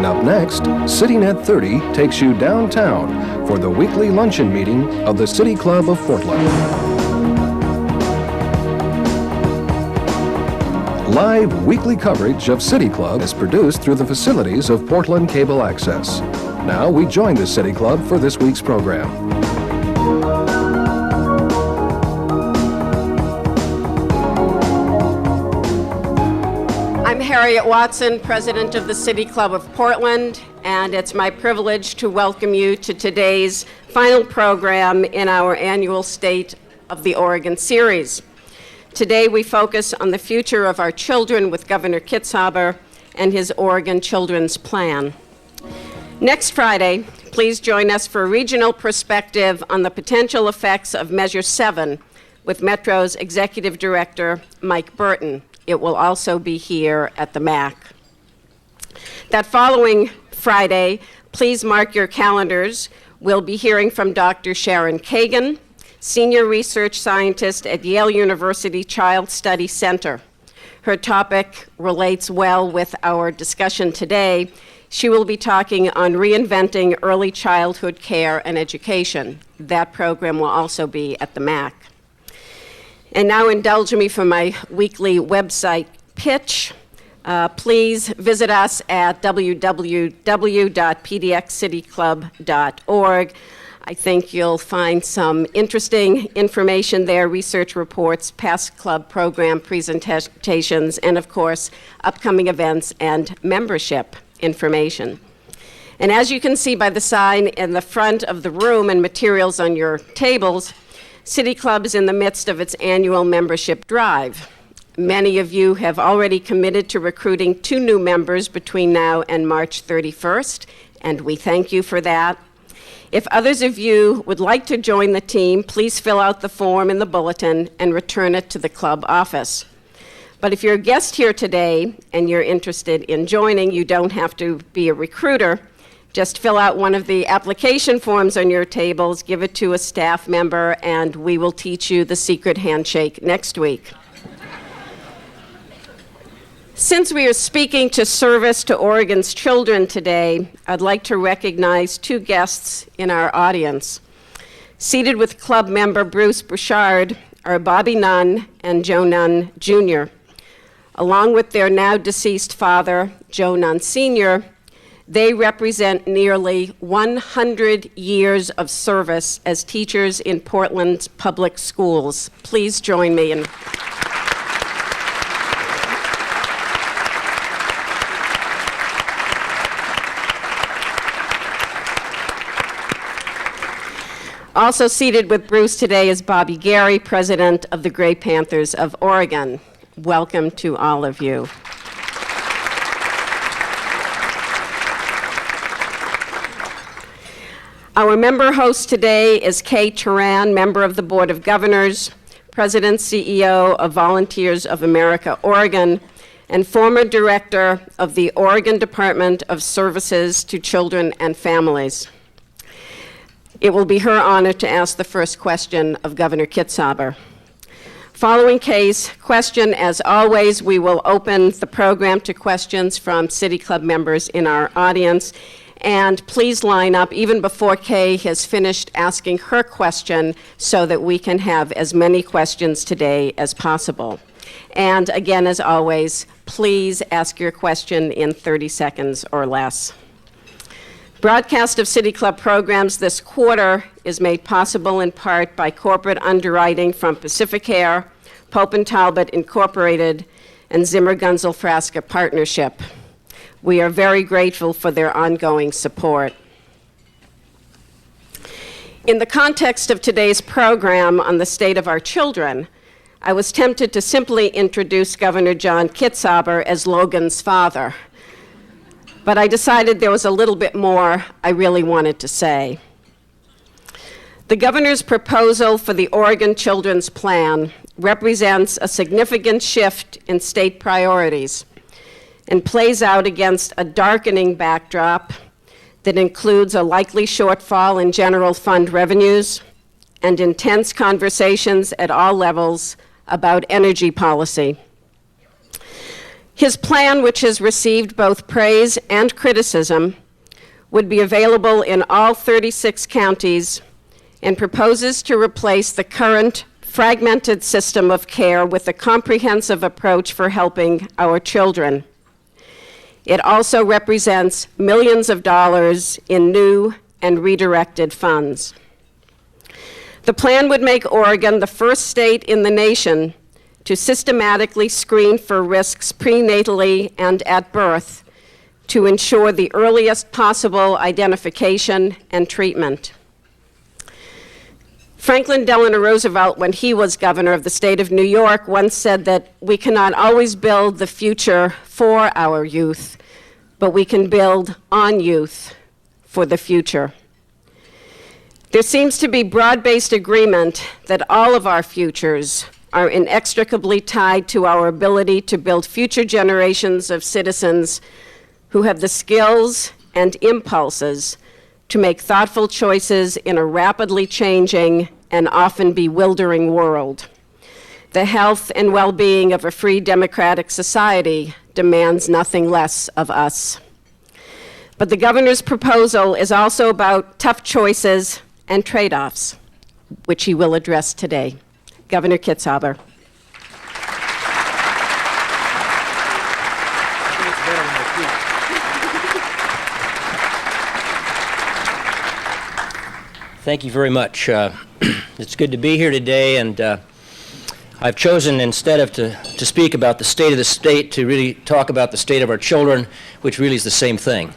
And up next, CityNet 30 takes you downtown for the weekly luncheon meeting of the City Club of Portland. Live weekly coverage of City Club is produced through the facilities of Portland Cable Access. Now we join the City Club for this week's program. I'm Harriet Watson, President of the City Club of Portland, and it's my privilege to welcome you to today's final program in our annual State of the Oregon series. Today we focus on the future of our children with Governor Kitzhaber and his Oregon Children's Plan. Next Friday, please join us for a regional perspective on the potential effects of Measure 7 with Metro's Executive Director, Mike Burton. It will also be here at the MAC. That following Friday, please mark your calendars. We'll be hearing from Dr. Sharon Kagan, Senior Research Scientist at Yale University Child Study Center. Her topic relates well with our discussion today. She will be talking on reinventing early childhood care and education. That program will also be at the MAC. And now indulge me for my weekly website pitch. Please visit us at www.pdxcityclub.org. I think you'll find some interesting information there, research reports, past club program presentations, and of course, upcoming events and membership information. And as you can see by the sign in the front of the room and materials on your tables, City Club is in the midst of its annual membership drive. Many of you have already committed to recruiting 2 new members between now and March 31st, and we thank you for that. If others of you would like to join the team, please fill out the form in the bulletin and return it to the club office. But if you're a guest here today and you're interested in joining, you don't have to be a recruiter. Just fill out one of the application forms on your tables, give it to a staff member, and we will teach you the secret handshake next week. Since we are speaking to service to Oregon's children today, I'd like to recognize 2 guests in our audience. Seated with club member Bruce Bouchard are Bobby Nunn and Joe Nunn Jr. Along with their now deceased father, Joe Nunn Sr., they represent nearly 100 years of service as teachers in Portland's public schools. Please join me in. Also seated with Bruce today is Bobby Gary, President of the Gray Panthers of Oregon. Welcome to all of you. Our member host today is Kay Turan, member of the Board of Governors, President, CEO of Volunteers of America, Oregon, and former director of the Oregon Department of Services to Children and Families. It will be her honor to ask the first question of Governor Kitzhaber. Following Kay's question, as always, we will open the program to questions from City Club members in our audience. And please line up even before Kay has finished asking her question so that we can have as many questions today as possible. And again, as always, please ask your question in 30 seconds or less. Broadcast of City Club programs this quarter is made possible in part by corporate underwriting from Pacific Air, Pope & Talbot Incorporated, and Zimmer Gunzel Frasca Partnership. We are very grateful for their ongoing support. In the context of today's program on the state of our children, I was tempted to simply introduce Governor John Kitzhaber as Logan's father. But I decided there was a little bit more I really wanted to say. The governor's proposal for the Oregon Children's Plan represents a significant shift in state priorities and plays out against a darkening backdrop that includes a likely shortfall in general fund revenues and intense conversations at all levels about energy policy. His plan, which has received both praise and criticism, would be available in all 36 counties and proposes to replace the current fragmented system of care with a comprehensive approach for helping our children. It also represents millions of dollars in new and redirected funds. The plan would make Oregon the first state in the nation to systematically screen for risks prenatally and at birth to ensure the earliest possible identification and treatment. Franklin Delano Roosevelt, when he was governor of the state of New York, once said that we cannot always build the future for our youth, but we can build on youth for the future. There seems to be broad-based agreement that all of our futures are inextricably tied to our ability to build future generations of citizens who have the skills and impulses to make thoughtful choices in a rapidly changing and often bewildering world. The health and well-being of a free democratic society demands nothing less of us. But the governor's proposal is also about tough choices and trade-offs, which he will address today. Governor Kitzhaber. Thank you very much. It's good to be here today, and I've chosen, instead of to speak about the state of the state, to really talk about the state of our children, which really is the same thing.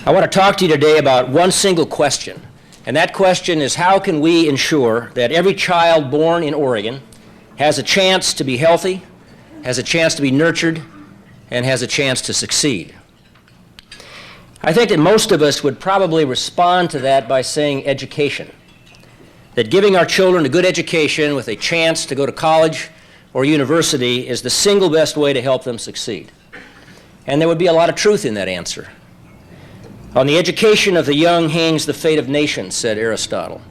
I want to talk to you today about one single question, and that question is, how can we ensure that every child born in Oregon has a chance to be healthy, has a chance to be nurtured, and has a chance to succeed? I think that most of us would probably respond to that by saying education. That giving our children a good education with a chance to go to college or university is the single best way to help them succeed. And there would be a lot of truth in that answer. On the education of the young hangs the fate of nations, said Aristotle.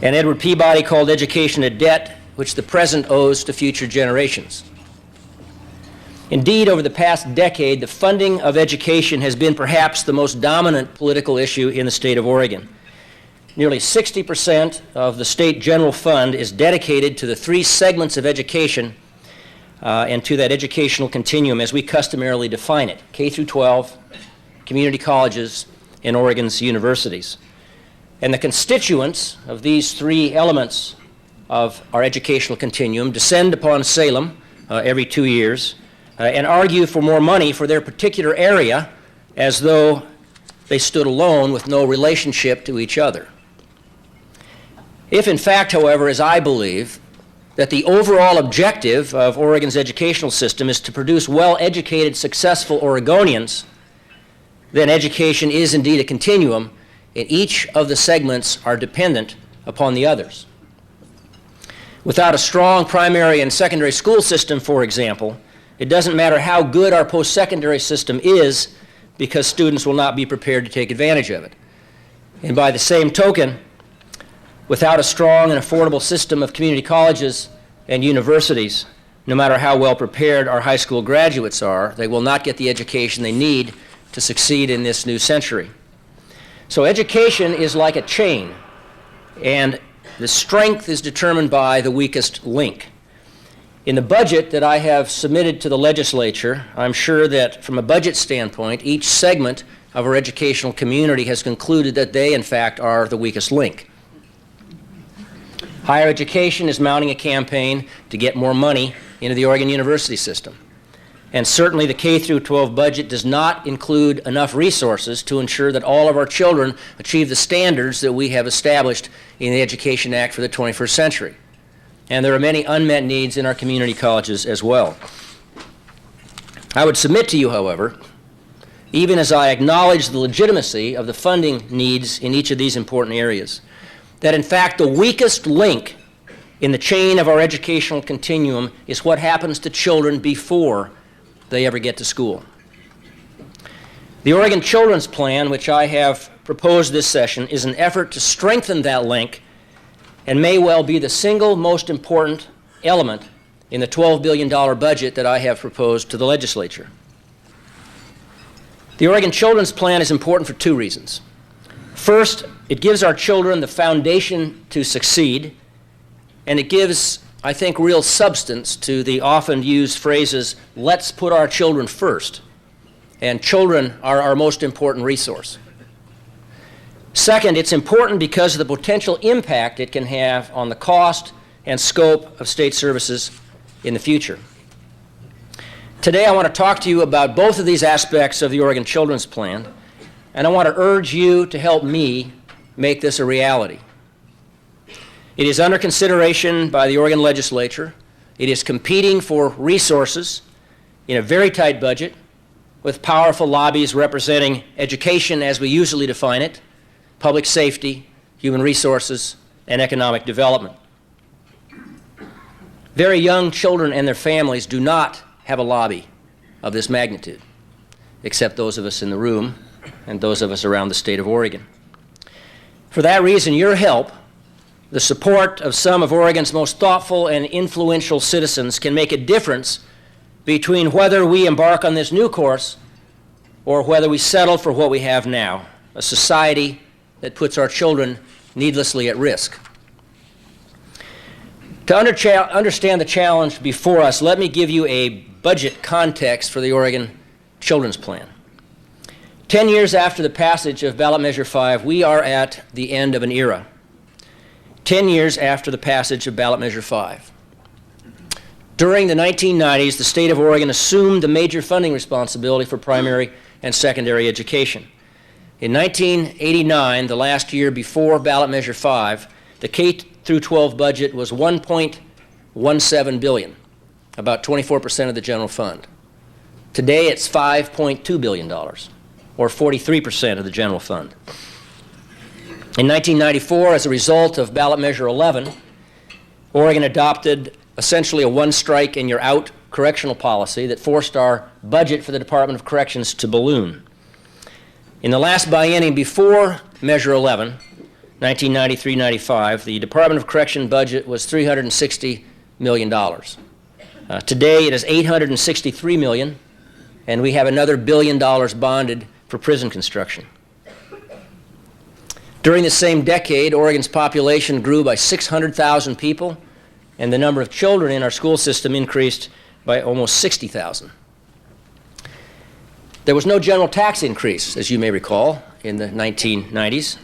And Edward Peabody called education a debt which the present owes to future generations. Indeed, over the past decade, the funding of education has been perhaps the most dominant political issue in the state of Oregon. Nearly 60% of the state general fund is dedicated to the three segments of education and to that educational continuum as we customarily define it: K through 12, community colleges, and Oregon's universities. And the constituents of these three elements of our educational continuum descend upon Salem every 2 years and argue for more money for their particular area as though they stood alone with no relationship to each other. If in fact, however, as I believe, that the overall objective of Oregon's educational system is to produce well-educated, successful Oregonians, then education is indeed a continuum, and each of the segments are dependent upon the others. Without a strong primary and secondary school system, for example, it doesn't matter how good our post-secondary system is, because students will not be prepared to take advantage of it. And by the same token, without a strong and affordable system of community colleges and universities, no matter how well prepared our high school graduates are, they will not get the education they need to succeed in this new century. So education is like a chain, and the strength is determined by the weakest link. In the budget that I have submitted to the legislature, I'm sure that from a budget standpoint, each segment of our educational community has concluded that they, in fact, are the weakest link. Higher education is mounting a campaign to get more money into the Oregon University system. And certainly the K through 12 budget does not include enough resources to ensure that all of our children achieve the standards that we have established in the Education Act for the 21st century. And there are many unmet needs in our community colleges as well. I would submit to you, however, even as I acknowledge the legitimacy of the funding needs in each of these important areas, that in fact the weakest link in the chain of our educational continuum is what happens to children before they ever get to school. The Oregon Children's Plan, which I have proposed this session, is an effort to strengthen that link and may well be the single most important element in the $12 billion budget that I have proposed to the legislature. The Oregon Children's Plan is important for two reasons. First, it gives our children the foundation to succeed, and it gives, I think, real substance to the often used phrases, let's put our children first, and children are our most important resource. Second, it's important because of the potential impact it can have on the cost and scope of state services in the future. Today, I want to talk to you about both of these aspects of the Oregon Children's Plan, and I want to urge you to help me make this a reality. It is under consideration by the Oregon Legislature. It is competing for resources in a very tight budget with powerful lobbies representing education as we usually define it, public safety, human resources, and economic development. Very young children and their families do not have a lobby of this magnitude, except those of us in the room and those of us around the state of Oregon. For that reason, your help, the support of some of Oregon's most thoughtful and influential citizens, can make a difference between whether we embark on this new course or whether we settle for what we have now, a society that puts our children needlessly at risk. To understand the challenge before us, let me give you a budget context for the Oregon Children's Plan. 10 years after the passage of Ballot Measure 5, we are at the end of an era. 10 years after the passage of Ballot Measure 5. During the 1990s, the state of Oregon assumed the major funding responsibility for primary and secondary education. In 1989, the last year before Ballot Measure 5, the K-12 budget was $1.17 billion, about 24% of the general fund. Today, it's $5.2 billion, or 43% of the general fund. In 1994, as a result of Ballot Measure 11, Oregon adopted essentially a one-strike-and-you're-out correctional policy that forced our budget for the Department of Corrections to balloon. In the last biennium before Measure 11, 1993-95, the Department of Correction budget was $360 million. Today, it is $863 million, and we have another $1 billion bonded for prison construction. During the same decade, Oregon's population grew by 600,000 people, and the number of children in our school system increased by almost 60,000. There was no general tax increase, as you may recall, in the 1990s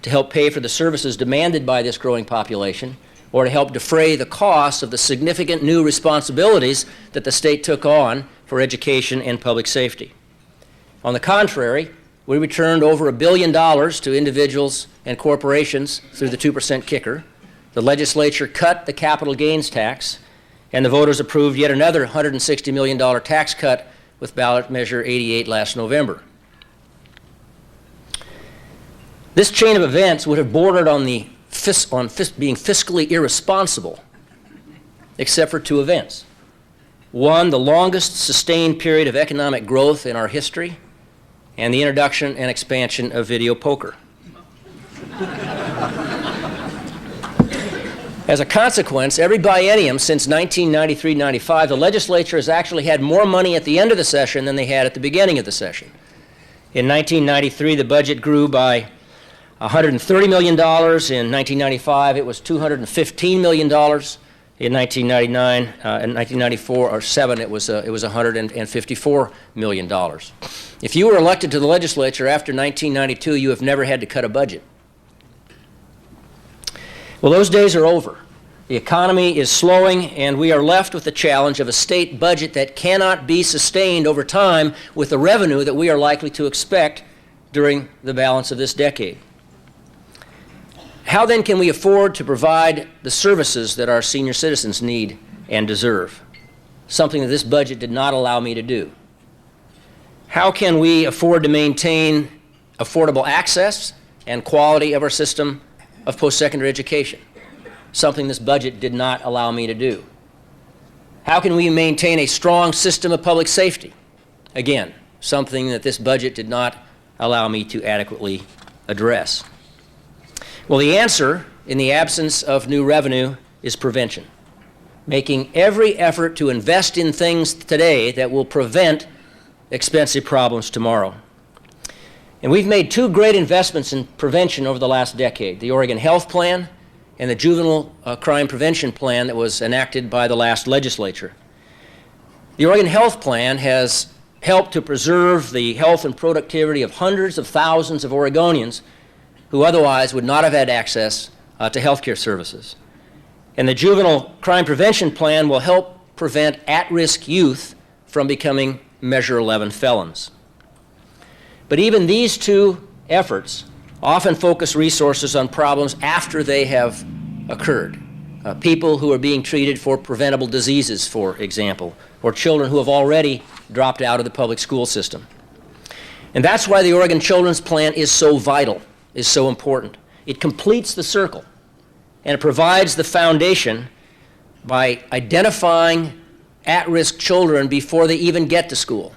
to help pay for the services demanded by this growing population or to help defray the costs of the significant new responsibilities that the state took on for education and public safety. On the contrary, we returned over $1 billion to individuals and corporations through the 2% kicker. The legislature cut the capital gains tax, and the voters approved yet another $160 million tax cut with Ballot Measure 88 last November. This chain of events would have bordered on being fiscally irresponsible, except for two events. One, the longest sustained period of economic growth in our history, and the introduction and expansion of video poker. As a consequence, every biennium since 1993-95, the legislature has actually had more money at the end of the session than they had at the beginning of the session. In 1993, the budget grew by $130 million. In 1995, it was $215 million. In 1999 and 1994 or 7, it was $154 million. If you were elected to the legislature after 1992, you have never had to cut a budget. Well, those days are over. The economy is slowing, and we are left with the challenge of a state budget that cannot be sustained over time with the revenue that we are likely to expect during the balance of this decade. How then can we afford to provide the services that our senior citizens need and deserve? Something that this budget did not allow me to do. How can we afford to maintain affordable access and quality of our system of post-secondary education? Something this budget did not allow me to do. How can we maintain a strong system of public safety? Again, something that this budget did not allow me to adequately address. Well, the answer, in the absence of new revenue, is prevention. making every effort to invest in things today that will prevent expensive problems tomorrow. And we've made two great investments in prevention over the last decade, the Oregon Health Plan and the Juvenile Crime Prevention Plan that was enacted by the last legislature. The Oregon Health Plan has helped to preserve the health and productivity of hundreds of thousands of Oregonians who otherwise would not have had access to health care services. And the Juvenile Crime Prevention Plan will help prevent at-risk youth from becoming Measure 11 felons. But even these two efforts often focus resources on problems after they have occurred. People who are being treated for preventable diseases, for example, or children who have already dropped out of the public school system. And that's why the Oregon Children's Plan is so vital, is so important. It completes the circle, and it provides the foundation by identifying at-risk children before they even get to school,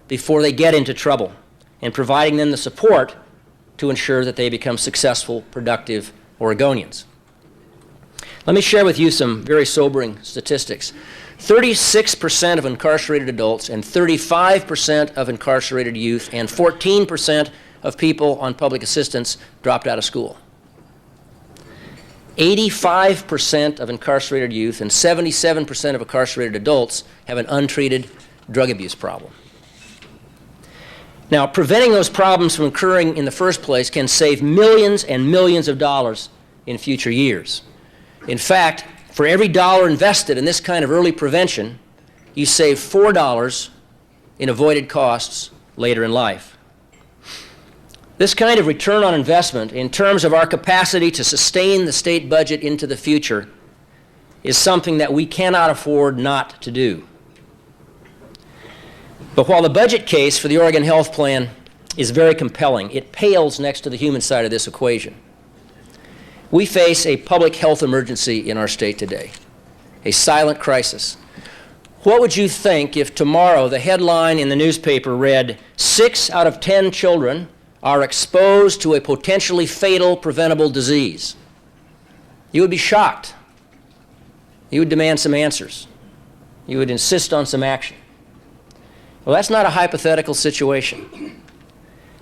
before they get into trouble, and providing them the support to ensure that they become successful, productive Oregonians. Let me share with you some very sobering statistics. 36% of incarcerated adults and 35% of incarcerated youth and 14% of people on public assistance dropped out of school. 85% of incarcerated youth and 77% of incarcerated adults have an untreated drug abuse problem. Now, preventing those problems from occurring in the first place can save millions and millions of dollars in future years. In fact, for every dollar invested in this kind of early prevention, you save $4 in avoided costs later in life. This kind of return on investment, in terms of our capacity to sustain the state budget into the future, is something that we cannot afford not to do. But while the budget case for the Oregon Health Plan is very compelling, it pales next to the human side of this equation. We face a public health emergency in our state today, a silent crisis. What would you think if tomorrow the headline in the newspaper read, 6 out of 10 children are exposed to a potentially fatal preventable disease? You would be shocked. You would demand some answers. You would insist on some action. Well, that's not a hypothetical situation.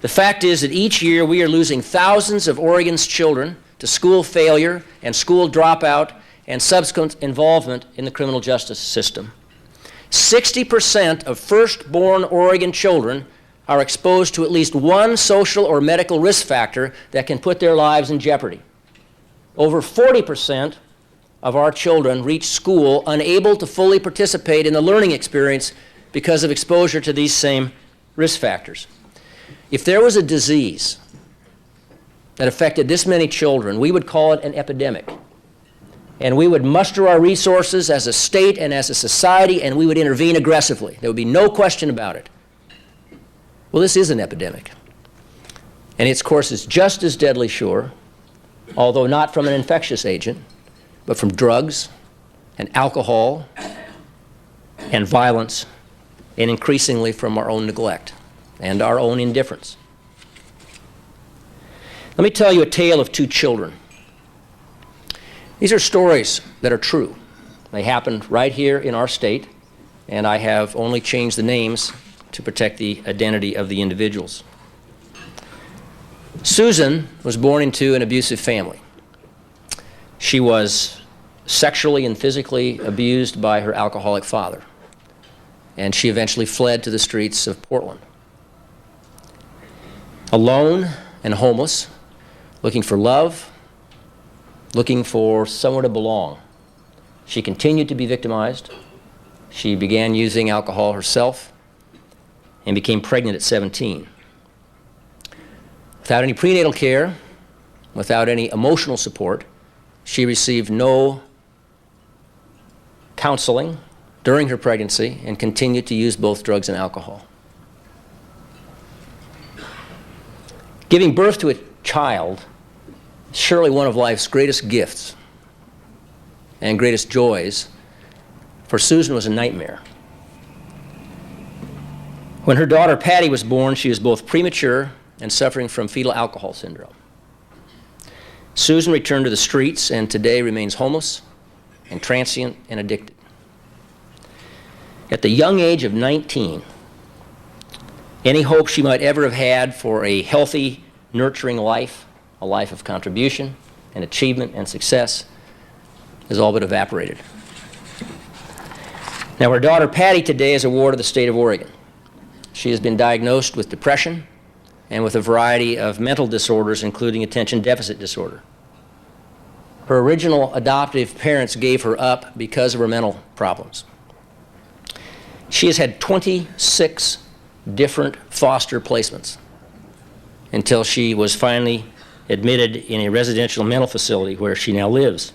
The fact is that each year we are losing thousands of Oregon's children to school failure and school dropout and subsequent involvement in the criminal justice system. 60% of first-born Oregon children are exposed to at least one social or medical risk factor that can put their lives in jeopardy. Over 40% of our children reach school unable to fully participate in the learning experience because of exposure to these same risk factors. If there was a disease that affected this many children, we would call it an epidemic. And we would muster our resources as a state and as a society, and we would intervene aggressively. There would be no question about it. Well, this is an epidemic. And its course is just as deadly, sure, although not from an infectious agent, but from drugs and alcohol and violence, and increasingly from our own neglect and our own indifference. Let me tell you a tale of two children. These are stories that are true. They happened right here in our state, and I have only changed the names to protect the identity of the individuals. Susan was born into an abusive family. She was sexually and physically abused by her alcoholic father, and she eventually fled to the streets of Portland. Alone and homeless, looking for love, looking for somewhere to belong. She continued to be victimized. She began using alcohol herself and became pregnant at 17. Without any prenatal care, without any emotional support, she received no counseling during her pregnancy and continued to use both drugs and alcohol. Giving birth to a child is surely one of life's greatest gifts and greatest joys. For Susan, was a nightmare. When her daughter Patty was born, she was both premature and suffering from fetal alcohol syndrome. Susan returned to the streets and today remains homeless and transient and addicted. At the young age of 19, any hope she might ever have had for a healthy, nurturing life, a life of contribution and achievement and success, has all but evaporated. Now, her daughter Patty today is a ward of the state of Oregon. She has been diagnosed with depression and with a variety of mental disorders, including attention deficit disorder. Her original adoptive parents gave her up because of her mental problems. She has had 26 different foster placements until she was finally admitted in a residential mental facility where she now lives.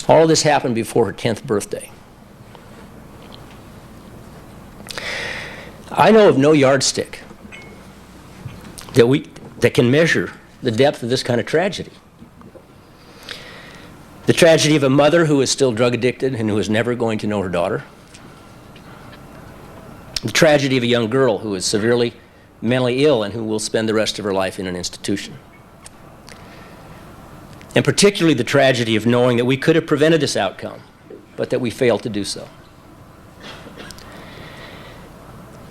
All of this happened before her 10th birthday. I know of no yardstick that can measure the depth of this kind of tragedy. The tragedy of a mother who is still drug addicted and who is never going to know her daughter. The tragedy of a young girl who is severely mentally ill and who will spend the rest of her life in an institution. And particularly the tragedy of knowing that we could have prevented this outcome, but that we failed to do so.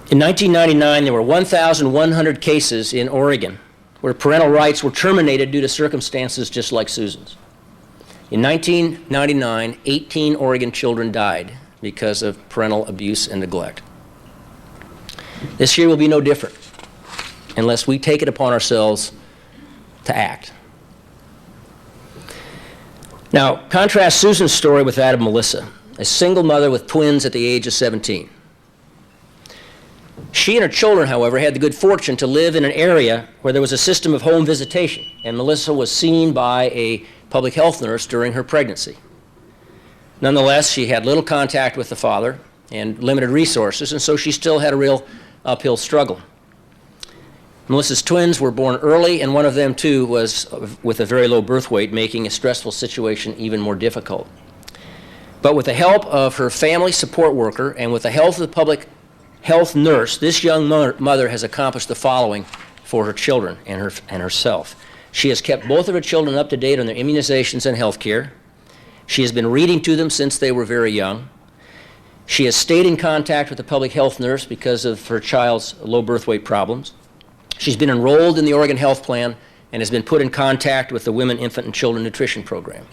In 1999, there were 1,100 cases in Oregon where parental rights were terminated due to circumstances just like Susan's. In 1999, 18 Oregon children died because of parental abuse and neglect. This year will be no different unless we take it upon ourselves to act. Now, contrast Susan's story with that of Melissa, a single mother with twins at the age of 17. She and her children, however, had the good fortune to live in an area where there was a system of home visitation, and Melissa was seen by a public health nurse during her pregnancy. Nonetheless, she had little contact with the father and limited resources, and so she still had a real uphill struggle. Melissa's twins were born early, and one of them, too, was with a very low birth weight, making a stressful situation even more difficult. But with the help of her family support worker and with the help of the public health nurse, this young mother has accomplished the following for her children and herself. She has kept both of her children up to date on their immunizations and health care. She has been reading to them since they were very young. She has stayed in contact with the public health nurse because of her child's low birth weight problems. She's been enrolled in the Oregon Health Plan and has been put in contact with the Women, Infant, and Children Nutrition Program.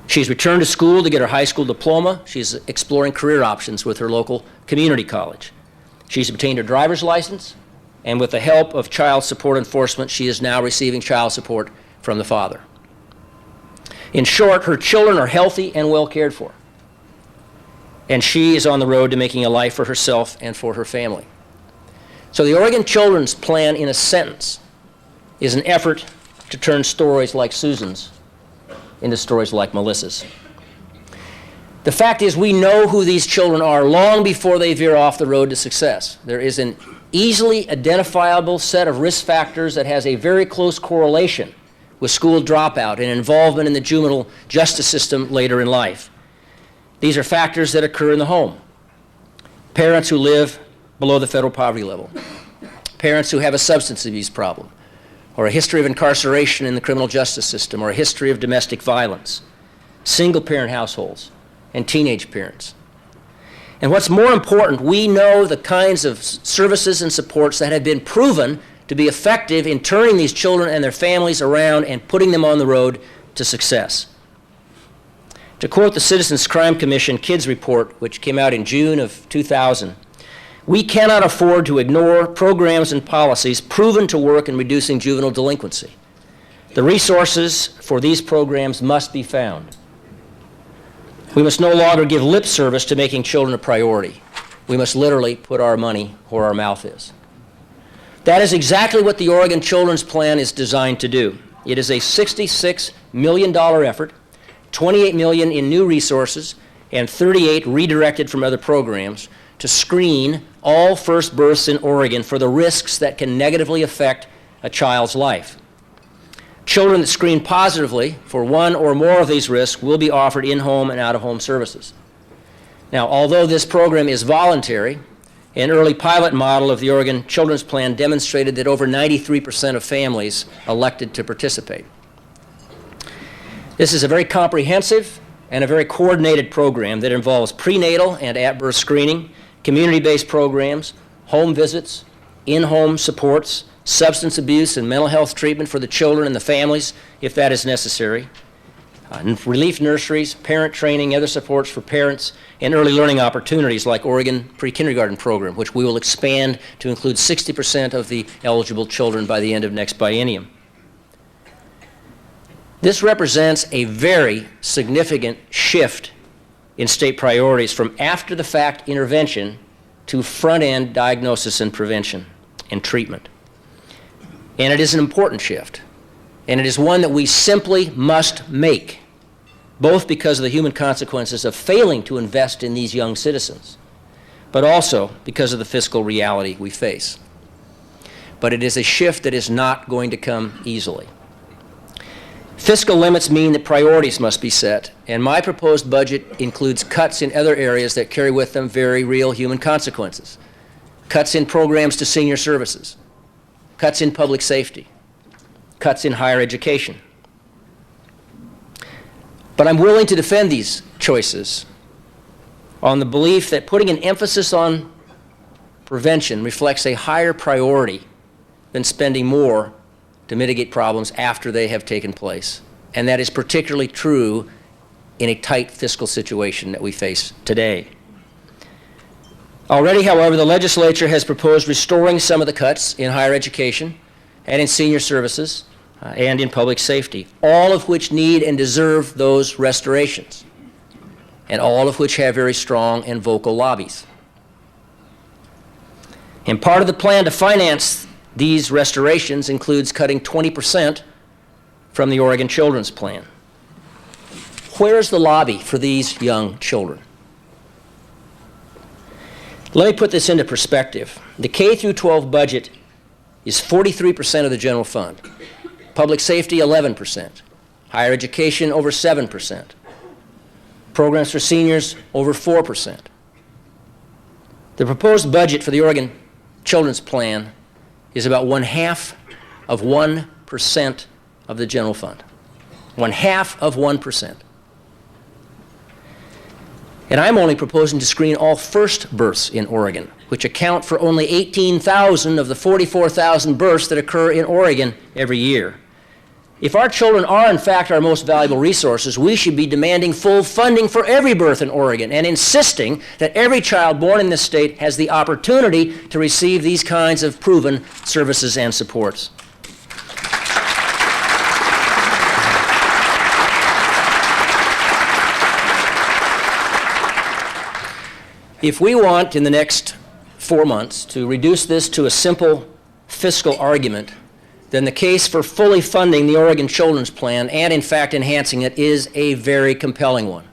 She's returned to school to get her high school diploma. She's exploring career options with her local community college. She's obtained her driver's license, and with the help of child support enforcement, she is now receiving child support from the father. In short, her children are healthy and well cared for, and she is on the road to making a life for herself and for her family. So the Oregon Children's Plan, in a sentence, is an effort to turn stories like Susan's into stories like Melissa's. The fact is, we know who these children are long before they veer off the road to success. There is an easily identifiable set of risk factors that has a very close correlation with school dropout and involvement in the juvenile justice system later in life. These are factors that occur in the home. Parents who live below the federal poverty level, parents who have a substance abuse problem, or a history of incarceration in the criminal justice system, or a history of domestic violence, single-parent households, and teenage parents. And what's more important, we know the kinds of services and supports that have been proven to be effective in turning these children and their families around and putting them on the road to success. To quote the Citizens Crime Commission Kids Report, which came out in June of 2000, we cannot afford to ignore programs and policies proven to work in reducing juvenile delinquency. The resources for these programs must be found. We must no longer give lip service to making children a priority. We must literally put our money where our mouth is. That is exactly what the Oregon Children's Plan is designed to do. It is a $66 million effort, $28 million in new resources, and $38 redirected from other programs to screen all first births in Oregon for the risks that can negatively affect a child's life. Children that screen positively for one or more of these risks will be offered in-home and out-of-home services. Now, although this program is voluntary, an early pilot model of the Oregon Children's Plan demonstrated that over 93% of families elected to participate. This is a very comprehensive and a very coordinated program that involves prenatal and at-birth screening, community-based programs, home visits, in-home supports, substance abuse and mental health treatment for the children and the families, if that is necessary, relief nurseries, parent training, other supports for parents, and early learning opportunities like Oregon pre-kindergarten program, which we will expand to include 60% of the eligible children by the end of next biennium. This represents a very significant shift in state priorities from after-the-fact intervention to front-end diagnosis and prevention and treatment. And it is an important shift, and it is one that we simply must make, both because of the human consequences of failing to invest in these young citizens, but also because of the fiscal reality we face. But it is a shift that is not going to come easily. Fiscal limits mean that priorities must be set, and my proposed budget includes cuts in other areas that carry with them very real human consequences. Cuts in programs to senior services, cuts in public safety, cuts in higher education. But I'm willing to defend these choices on the belief that putting an emphasis on prevention reflects a higher priority than spending more to mitigate problems after they have taken place. And that is particularly true in a tight fiscal situation that we face today. Already, however, the legislature has proposed restoring some of the cuts in higher education and in senior services and in public safety, all of which need and deserve those restorations, and all of which have very strong and vocal lobbies. And part of the plan to finance these restorations includes cutting 20% from the Oregon Children's Plan. Where is the lobby for these young children? Let me put this into perspective. The K through 12 budget is 43% of the general fund. Public safety, 11%. Higher education, over 7%. Programs for seniors, over 4%. The proposed budget for the Oregon Children's Plan is about 1/2 of 1% of the general fund. 1/2 of 1%. And I'm only proposing to screen all first births in Oregon, which account for only 18,000 of the 44,000 births that occur in Oregon every year. If our children are, in fact, our most valuable resources, we should be demanding full funding for every birth in Oregon and insisting that every child born in this state has the opportunity to receive these kinds of proven services and supports. If we want, in the next 4 months, to reduce this to a simple fiscal argument, then the case for fully funding the Oregon Children's Plan and, in fact, enhancing it is a very compelling one.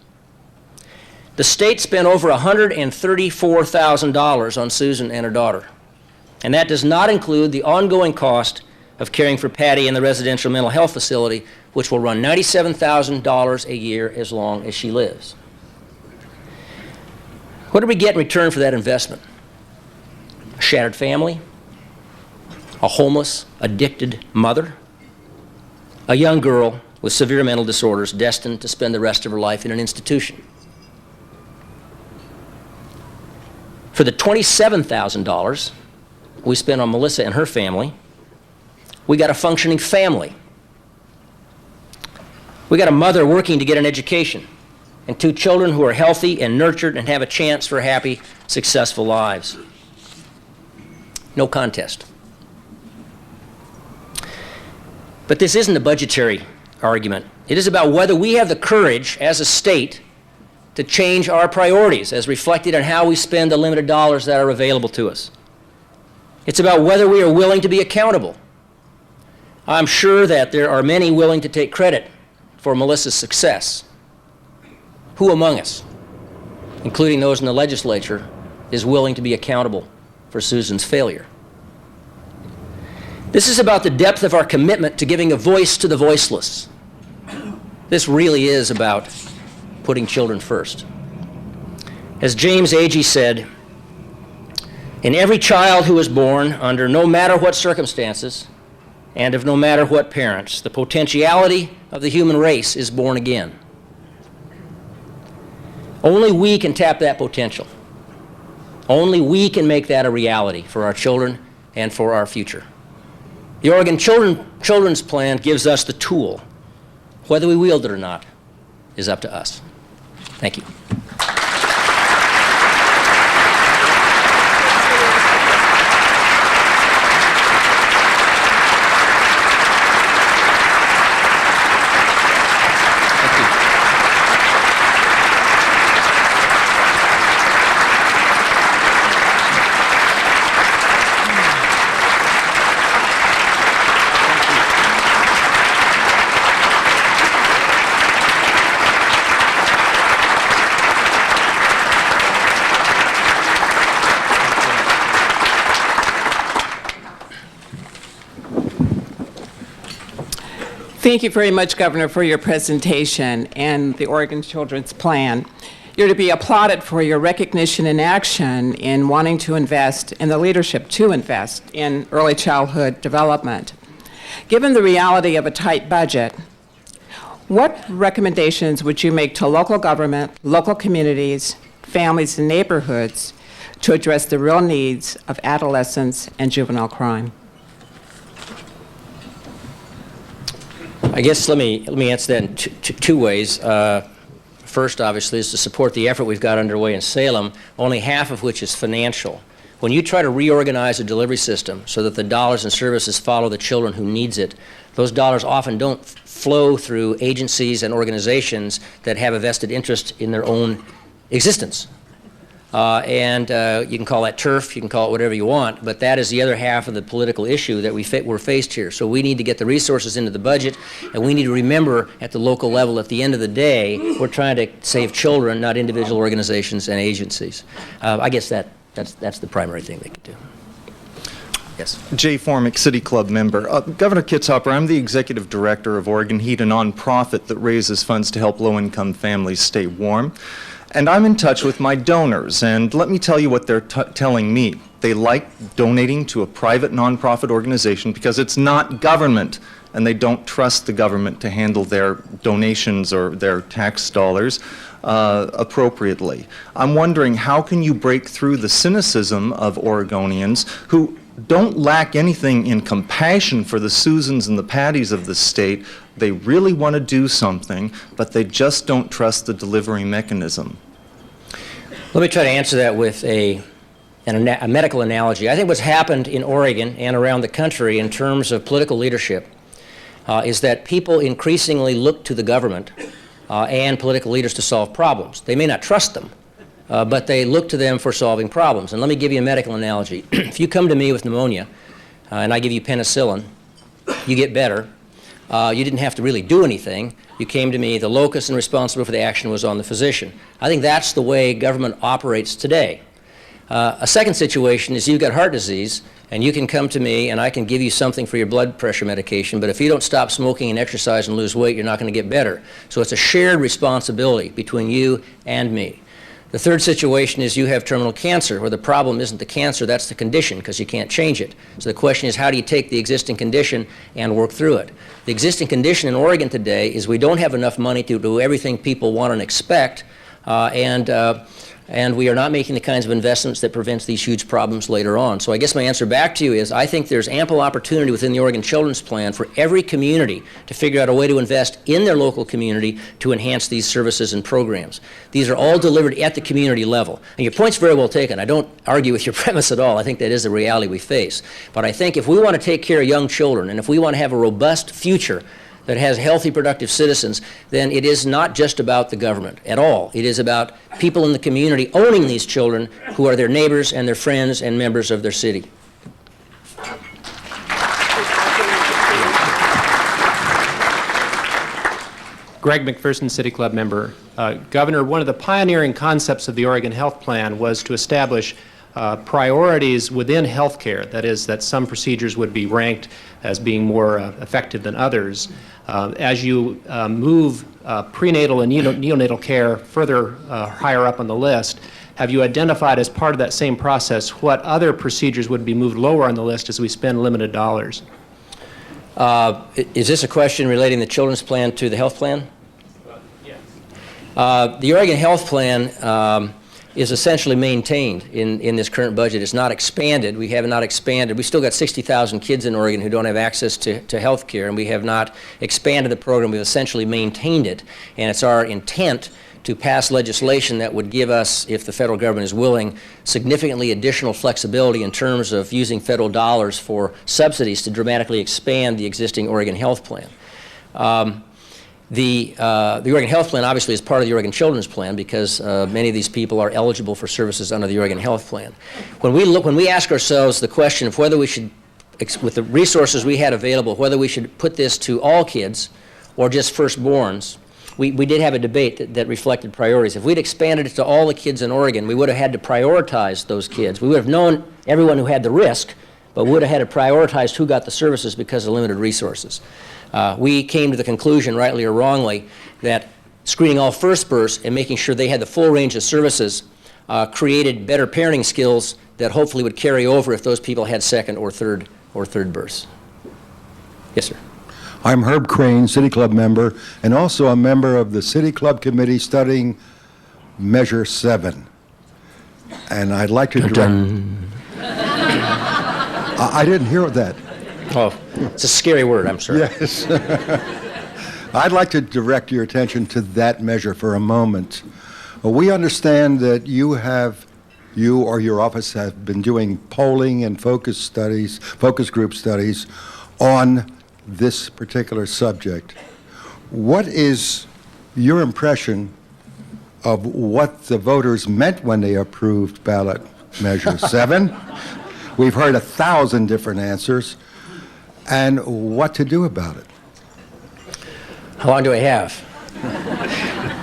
The state spent over $134,000 on Susan and her daughter, and that does not include the ongoing cost of caring for Patty in the residential mental health facility, which will run $97,000 a year as long as she lives. What do we get in return for that investment? A shattered family, a homeless, addicted mother, a young girl with severe mental disorders destined to spend the rest of her life in an institution. For the $27,000 we spent on Melissa and her family, we got a functioning family. We got a mother working to get an education, and 2 children who are healthy and nurtured and have a chance for happy, successful lives. No contest. But this isn't a budgetary argument. It is about whether we have the courage as a state to change our priorities as reflected in how we spend the limited dollars that are available to us. It's about whether we are willing to be accountable. I'm sure that there are many willing to take credit for Melissa's success. Who among us, including those in the legislature, is willing to be accountable for Susan's failure? This is about the depth of our commitment to giving a voice to the voiceless. This really is about putting children first. As James Agee said, "In every child who is born, under no matter what circumstances, and of no matter what parents. The potentiality of the human race is born again. Only we can tap that potential. Only we can make that a reality for our children and for our future. The Oregon Children's Plan gives us the tool. Whether we wield it or not is up to us. Thank you. Thank you very much, Governor, for your presentation and the Oregon Children's Plan. You're to be applauded for your recognition and action in wanting to invest in the leadership to invest in early childhood development. Given the reality of a tight budget, what recommendations would you make to local government, local communities, families, and neighborhoods to address the real needs of adolescents and juvenile crime? I guess let me answer that in two ways. First, obviously, is to support the effort we've got underway in Salem, only half of which is financial. When you try to reorganize a delivery system so that the dollars and services follow the children who needs it, those dollars often don't flow through agencies and organizations that have a vested interest in their own existence. You can call that turf, you can call it whatever you want, but that is the other half of the political issue that we're faced here. So we need to get the resources into the budget, and we need to remember at the local level, at the end of the day, we're trying to save children, not individual organizations and agencies. I guess that's the primary thing they could do. Yes. Jay Formick, City Club member. Governor Kitzhaber, I'm the executive director of Oregon Heat, a nonprofit that raises funds to help low-income families stay warm. And I'm in touch with my donors, and let me tell you what they're telling me. They like donating to a private nonprofit organization because it's not government, and they don't trust the government to handle their donations or their tax dollars appropriately. I'm wondering, how can you break through the cynicism of Oregonians who don't lack anything in compassion for the Susans and the Patties of the state? They really want to do something, but they just don't trust the delivery mechanism. Let me try to answer that with a medical analogy. I think what's happened in Oregon and around the country in terms of political leadership is that people increasingly look to the government and political leaders to solve problems. They may not trust them, but they look to them for solving problems. And let me give you a medical analogy. If you come to me with pneumonia and I give you penicillin, you get better. You didn't have to really do anything. You came to me, the locus and responsible for the action was on the physician. I think that's the way government operates today. A second situation is you've got heart disease, and you can come to me and I can give you something for your blood pressure medication, but if you don't stop smoking and exercise and lose weight, you're not going to get better. So it's a shared responsibility between you and me. The third situation is you have terminal cancer, where the problem isn't the cancer, that's the condition, because you can't change it. So the question is, how do you take the existing condition and work through it? The existing condition in Oregon today is we don't have enough money to do everything people want and expect, and we are not making the kinds of investments that prevents these huge problems later on. So I guess my answer back to you is I think there's ample opportunity within the Oregon Children's Plan for every community to figure out a way to invest in their local community to enhance these services and programs. These are all delivered at the community level. And your point's very well taken. I don't argue with your premise at all. I think that is the reality we face. But I think if we want to take care of young children and if we want to have a robust future that has healthy, productive citizens, then it is not just about the government at all. It is about people in the community owning these children who are their neighbors and their friends and members of their city. Greg McPherson, City Club member. Governor, one of the pioneering concepts of the Oregon Health Plan was to establish priorities within healthcare. That is, that some procedures would be ranked as being more effective than others. As you move prenatal and neonatal care further higher up on the list, have you identified as part of that same process what other procedures would be moved lower on the list as we spend limited dollars? Is this a question relating the children's plan to the health plan? Yes. The Oregon Health Plan is essentially maintained in this current budget. It's not expanded. We have not expanded. We still got 60,000 kids in Oregon who don't have access to health care, and we have not expanded the program. We've essentially maintained it, and it's our intent to pass legislation that would give us, if the federal government is willing, significantly additional flexibility in terms of using federal dollars for subsidies to dramatically expand the existing Oregon Health Plan. The Oregon Health Plan obviously is part of the Oregon Children's Plan because many of these people are eligible for services under the Oregon Health Plan. When we ask ourselves the question of whether we should, with the resources we had available, whether we should put this to all kids or just firstborns, we did have a debate that reflected priorities. If we'd expanded it to all the kids in Oregon, we would have had to prioritize those kids. We would have known everyone who had the risk, but we would have had to prioritize who got the services because of limited resources. We came to the conclusion, rightly or wrongly, that screening all firstborns and making sure they had the full range of services created better parenting skills that hopefully would carry over if those people had second or third births. Yes, sir. I'm Herb Crane, City Club member, and also a member of the City Club Committee studying Measure 7. And I'd like to direct... I didn't hear that. Oh, it's a scary word, I'm sorry. Yes. I'd like to direct your attention to that measure for a moment. We understand that you or your office have been doing polling and focus group studies on this particular subject. What is your impression of what the voters meant when they approved ballot measure 7? We've heard 1,000 different answers, and what to do about it. How long do I have?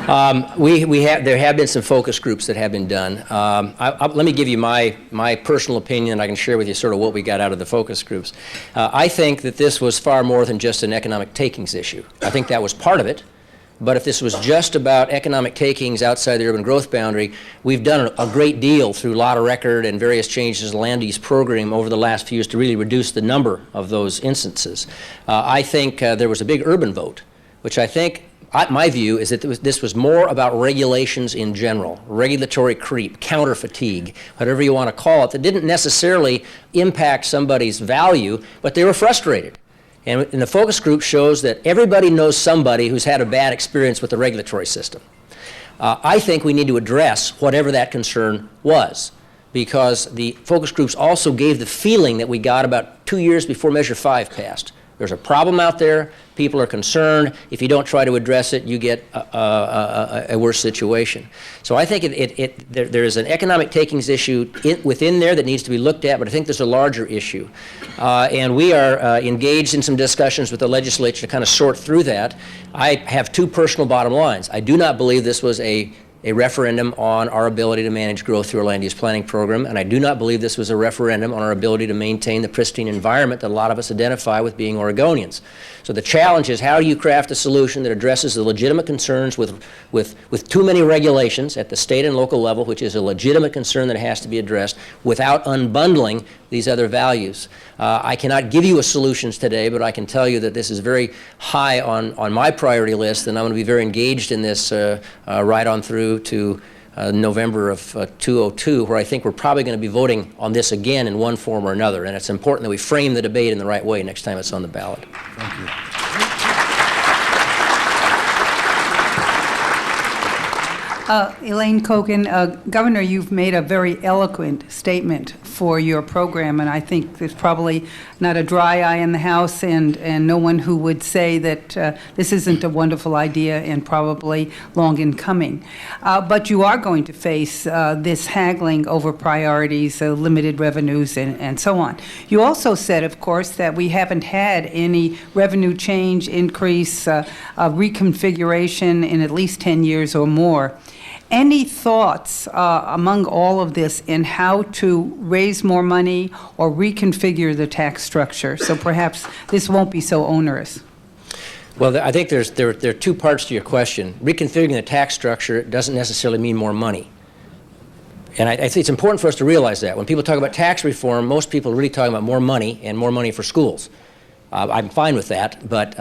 There have been some focus groups that have been done. Let me give you my personal opinion. I can share with you sort of what we got out of the focus groups. I think that this was far more than just an economic takings issue. I think that was part of it. But if this was just about economic takings outside the urban growth boundary, we've done a great deal through lot of record and various changes in the land use program over the last few years to really reduce the number of those instances. I think there was a big urban vote, which I think, my view is that this was more about regulations in general, regulatory creep, counter fatigue, whatever you want to call it, that didn't necessarily impact somebody's value, but they were frustrated. And the focus group shows that everybody knows somebody who's had a bad experience with the regulatory system. I think we need to address whatever that concern was, because the focus groups also gave the feeling that we got about 2 years before Measure 5 passed. There's a problem out there. People are concerned. If you don't try to address it, you get a worse situation. So I think there is an economic takings issue within there that needs to be looked at, but I think there's a larger issue. And we are engaged in some discussions with the legislature to kind of sort through that. I have two personal bottom lines. I do not believe this was a referendum on our ability to manage growth through our land use planning program, and I do not believe this was a referendum on our ability to maintain the pristine environment that a lot of us identify with being Oregonians. So the challenge is, how do you craft a solution that addresses the legitimate concerns with too many regulations at the state and local level, which is a legitimate concern that has to be addressed, without unbundling these other values. I cannot give you a solutions today, but I can tell you that this is very high on my priority list, and I'm going to be very engaged in this right on through to November of 2002, where I think we're probably going to be voting on this again in one form or another, and it's important that we frame the debate in the right way next time it's on the ballot. Thank you. Elaine Kogan, Governor, you've made a very eloquent statement for your program, and I think there's probably not a dry eye in the House and no one who would say that this isn't a wonderful idea and probably long in coming. But you are going to face this haggling over priorities, limited revenues, and so on. You also said, of course, that we haven't had any revenue change, increase, reconfiguration in at least 10 years or more. Any thoughts among all of this in how to raise more money or reconfigure the tax structure so perhaps this won't be so onerous? Well, I think there are two parts to your question. Reconfiguring the tax structure doesn't necessarily mean more money. And I think it's important for us to realize that. When people talk about tax reform, most people are really talking about more money and more money for schools. I'm fine with that, but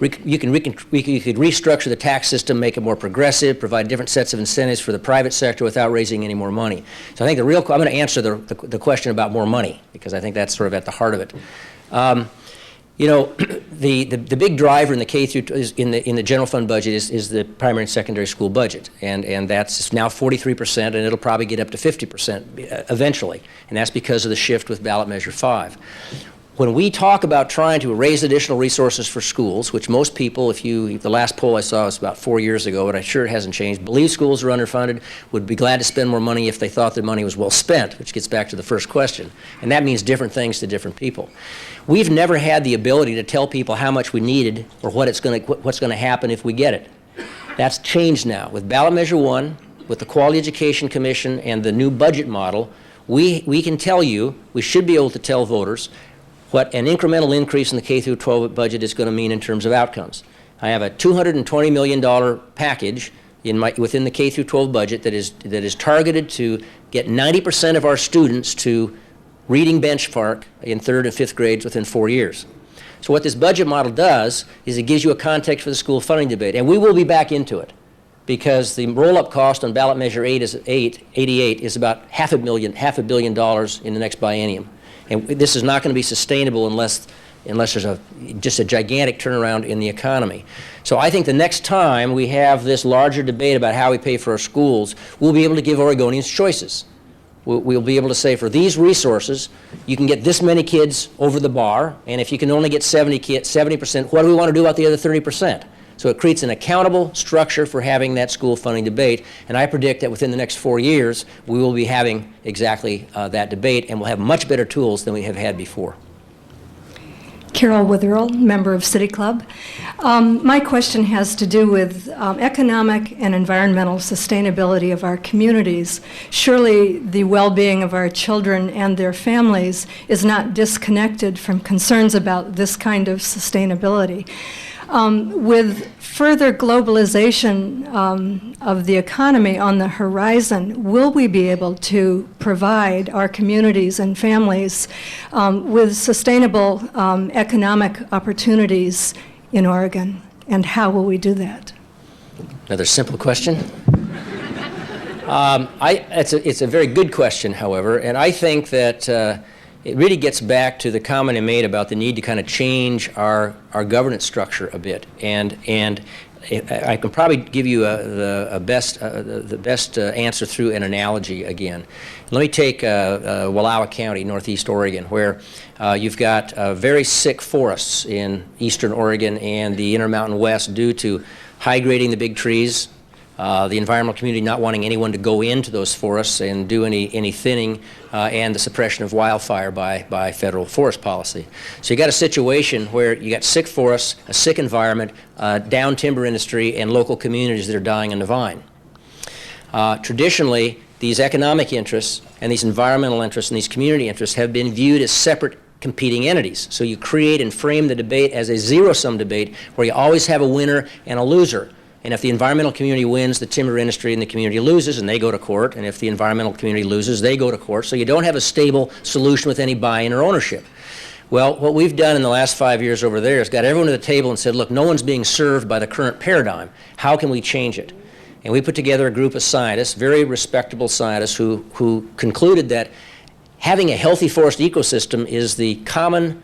you could restructure the tax system, make it more progressive, provide different sets of incentives for the private sector without raising any more money. So I think I'm going to answer the question about more money, because I think that's sort of at the heart of it. You know, the big driver in the K through in the general fund budget is the primary and secondary school budget, and that's now 43%, and it'll probably get up to 50% eventually, and that's because of the shift with ballot measure 5. When we talk about trying to raise additional resources for schools, which most people, the last poll I saw was about 4 years ago, but I'm sure it hasn't changed, believe schools are underfunded, would be glad to spend more money if they thought their money was well spent, which gets back to the first question. And that means different things to different people. We've never had the ability to tell people how much we needed or what's going to happen if we get it. That's changed now. With ballot measure 1, with the Quality Education Commission and the new budget model, we can tell you, we should be able to tell voters what an incremental increase in the K through 12 budget is going to mean in terms of outcomes. I have a $220 million package within the K through 12 budget that is targeted to get 90% of our students to reading benchmark in 3rd and 5th grades within 4 years. So what this budget model does is it gives you a context for the school funding debate, and we will be back into it, because the roll-up cost on ballot measure 88 is about half a billion dollars in the next biennium. And this is not going to be sustainable unless there's just a gigantic turnaround in the economy. So I think the next time we have this larger debate about how we pay for our schools, we'll be able to give Oregonians choices. We'll be able to say, for these resources, you can get this many kids over the bar, and if you can only get 70%, what do we want to do about the other 30%? So it creates an accountable structure for having that school funding debate, and I predict that within the next 4 years, we will be having exactly that debate, and we'll have much better tools than we have had before. Carol Witherell, member of City Club. My question has to do with economic and environmental sustainability of our communities. Surely the well-being of our children and their families is not disconnected from concerns about this kind of sustainability. With further globalization of the economy on the horizon, will we be able to provide our communities and families with sustainable economic opportunities in Oregon? And how will we do that? Another simple question. It's a very good question, however, and I think that it really gets back to the comment I made about the need to kind of change our governance structure a bit, and I can probably give you the best answer through an analogy again. Let me take Wallowa County, Northeast Oregon, where you've got very sick forests in eastern Oregon and the Intermountain West due to high grading the big trees, the environmental community not wanting anyone to go into those forests and do any thinning, and the suppression of wildfire by federal forest policy. So you got a situation where you got sick forests, a sick environment, down timber industry, and local communities that are dying on the vine. Traditionally, these economic interests and these environmental interests and these community interests have been viewed as separate competing entities. So you create and frame the debate as a zero-sum debate where you always have a winner and a loser. And if the environmental community wins, the timber industry and the community loses, and they go to court. And if the environmental community loses, they go to court. So you don't have a stable solution with any buy-in or ownership. Well, what we've done in the last 5 years over there is got everyone at the table and said, look, no one's being served by the current paradigm. How can we change it? And we put together a group of scientists, very respectable scientists, who concluded that having a healthy forest ecosystem is the common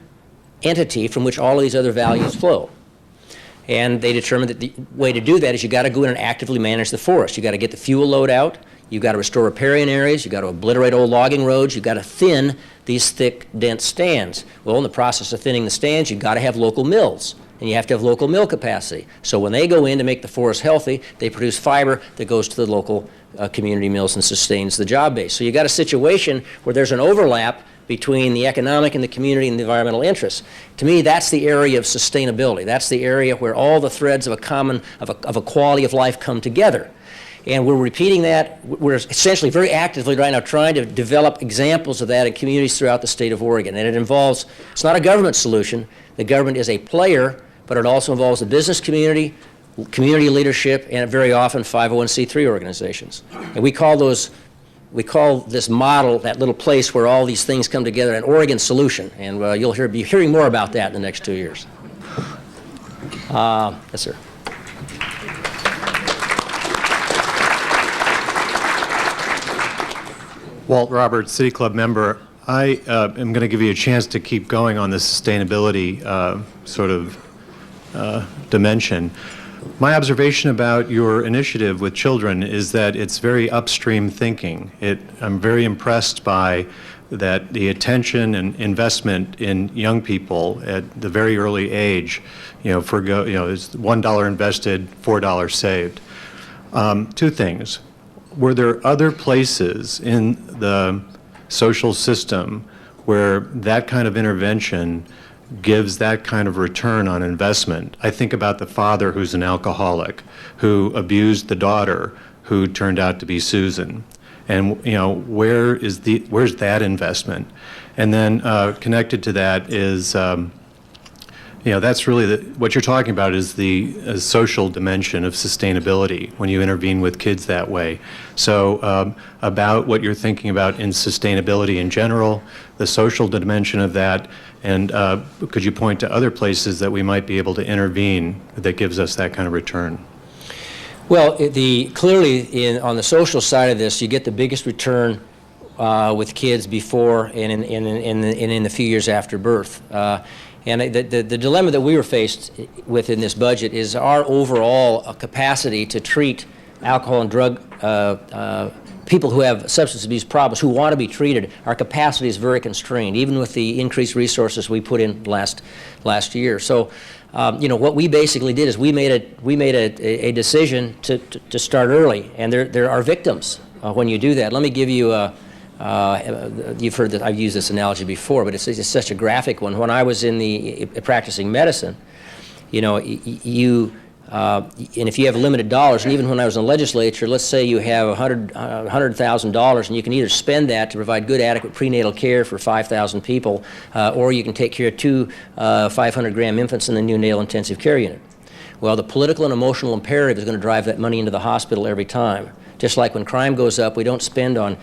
entity from which all of these other values flow. And they determined that the way to do that is you got to go in and actively manage the forest. You got to get the fuel load out. You've got to restore riparian areas. You've got to obliterate old logging roads. You've got to thin these thick, dense stands. Well, in the process of thinning the stands, you've got to have local mills, and you have to have local mill capacity. So when they go in to make the forest healthy, they produce fiber that goes to the local community mills and sustains the job base. So you've got a situation where there's an overlap between the economic and the community and the environmental interests. To me, that's the area of sustainability. That's the area where all the threads of a quality of life come together. And we're repeating that. We're essentially very actively right now trying to develop examples of that in communities throughout the state of Oregon. And it involves, it's not a government solution. The government is a player, but it also involves the business community, community leadership, and very often 501c3 organizations. And we call those we call this model, that little place where all these things come together, an Oregon solution. And you'll be hearing more about that in the next 2 years. Yes, sir. Walt Roberts, City Club member. I am going to give you a chance to keep going on this sustainability dimension. My observation about your initiative with children is that it's very upstream thinking. I'm very impressed by that the attention and investment in young people at the very early age, it's $1 invested, $4 saved. Two things. Were there other places in the social system where that kind of intervention gives that kind of return on investment? I think about the father who's an alcoholic, who abused the daughter, who turned out to be Susan. And where's that investment? And then connected to that is, that's really what you're talking about is the social dimension of sustainability when you intervene with kids that way. So about what you're thinking about in sustainability in general, the social dimension of that, and could you point to other places that we might be able to intervene that gives us that kind of return? Well, clearly on the social side of this, you get the biggest return with kids before and in the few years after birth. And the dilemma that we were faced with in this budget is our overall capacity to treat alcohol and drug people who have substance abuse problems who want to be treated. Our capacity is very constrained, even with the increased resources we put in last year. So, what we basically did is we made a decision to start early, and there are victims when you do that. Let me give you you've heard that I've used this analogy before, but it's such a graphic one. When I was in practicing medicine, and if you have limited dollars, and even when I was in the legislature, let's say you have $100,000, and you can either spend that to provide good, adequate prenatal care for 5,000 people, or you can take care of two 500-gram infants in the neonatal intensive care unit. Well, the political and emotional imperative is going to drive that money into the hospital every time. Just like when crime goes up, we don't spend on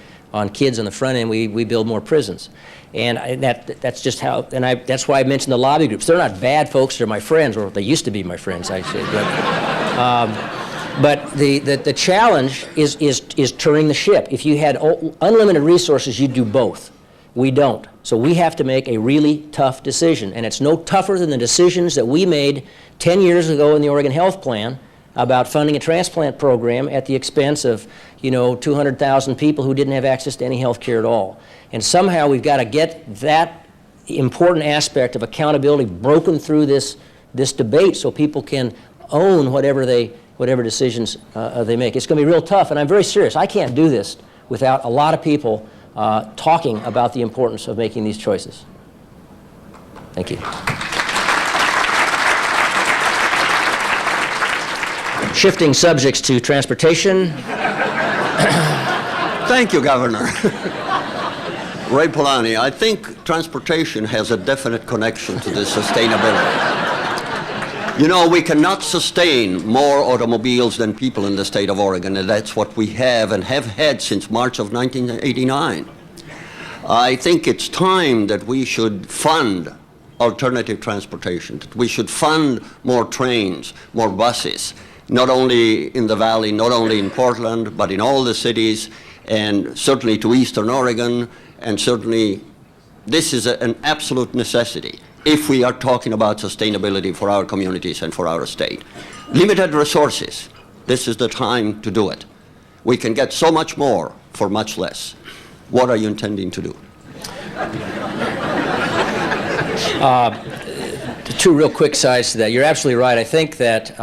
kids on the front end, we build more prisons. And that's just how, and that's why I mentioned the lobby groups. They're not bad folks, they're my friends, or they used to be my friends, I should. But the challenge is turning the ship. If you had unlimited resources, you'd do both. We don't. So we have to make a really tough decision, and it's no tougher than the decisions that we made 10 years ago in the Oregon Health Plan about funding a transplant program at the expense of 200,000 people who didn't have access to any health care at all. And somehow we've got to get that important aspect of accountability broken through this debate so people can own whatever decisions they make. It's going to be real tough, and I'm very serious. I can't do this without a lot of people talking about the importance of making these choices. Thank you. Shifting subjects to transportation. Thank you, Governor. Ray Polani, I think transportation has a definite connection to this sustainability. We cannot sustain more automobiles than people in the state of Oregon, and that's what we have and have had since March of 1989. I think it's time that we should fund alternative transportation, that we should fund more trains, more buses, not only in the valley, not only in Portland, but in all the cities, and certainly to Eastern Oregon, and certainly this is an absolute necessity if we are talking about sustainability for our communities and for our state. Limited resources, this is the time to do it. We can get so much more for much less. What are you intending to do? Two real quick sides to that. You're absolutely right. I think that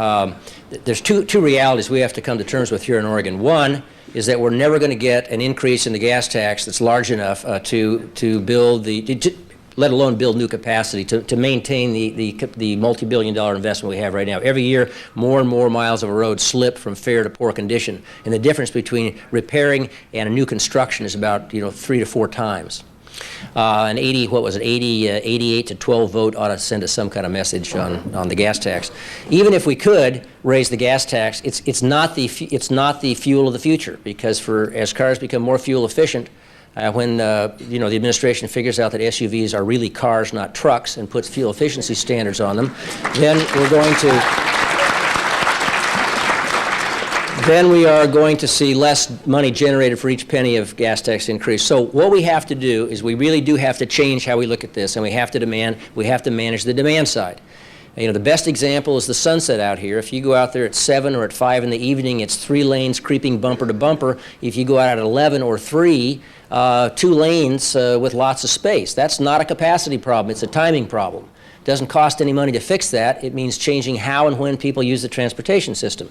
there's two realities we have to come to terms with here in Oregon. One is that we're never going to get an increase in the gas tax that's large enough to build let alone build new capacity to maintain the multi-billion-dollar investment we have right now. Every year, more and more miles of a road slip from fair to poor condition, and the difference between repairing and a new construction is about 3 to 4 times. An 88 to 12 vote ought to send us some kind of message on the gas tax. Even if we could raise the gas tax, it's not the fuel of the future, because as cars become more fuel efficient, when the administration figures out that SUVs are really cars, not trucks, and puts fuel efficiency standards on them, then we are going to see less money generated for each penny of gas tax increase. So what we have to do is we really do have to change how we look at this, and we have to manage the demand side. The best example is the sunset out here. If you go out there at 7 or at 5 in the evening, it's 3 lanes creeping bumper to bumper. If you go out at 11 or 3, 2 lanes with lots of space. That's not a capacity problem, it's a timing problem. It doesn't cost any money to fix that. It means changing how and when people use the transportation system.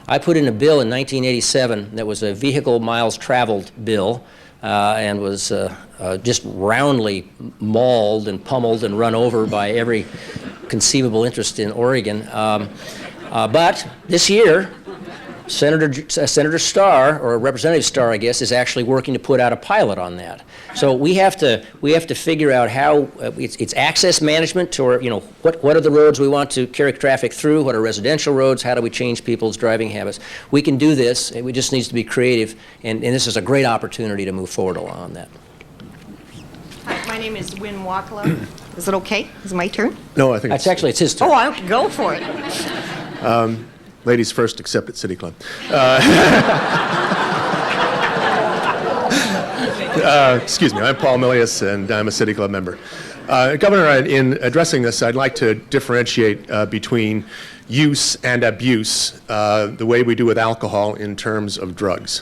I put in a bill in 1987 that was a vehicle miles traveled bill, and was just roundly mauled and pummeled and run over by every conceivable interest in Oregon. But this year, Senator Starr, or Representative Starr, I guess, is actually working to put out a pilot on that. So we have to figure out how it's access management to, what are the roads we want to carry traffic through, what are residential roads, how do we change people's driving habits. We can do this, it just needs to be creative, and this is a great opportunity to move forward on that. Hi, my name is Win Wakala. Is it okay? Is it my turn? No, I think it's his turn. Oh, I'll go for it. Ladies first, except at City Club. Excuse me, I'm Paul Milius, and I'm a City Club member. Governor, in addressing this, I'd like to differentiate between use and abuse, the way we do with alcohol in terms of drugs.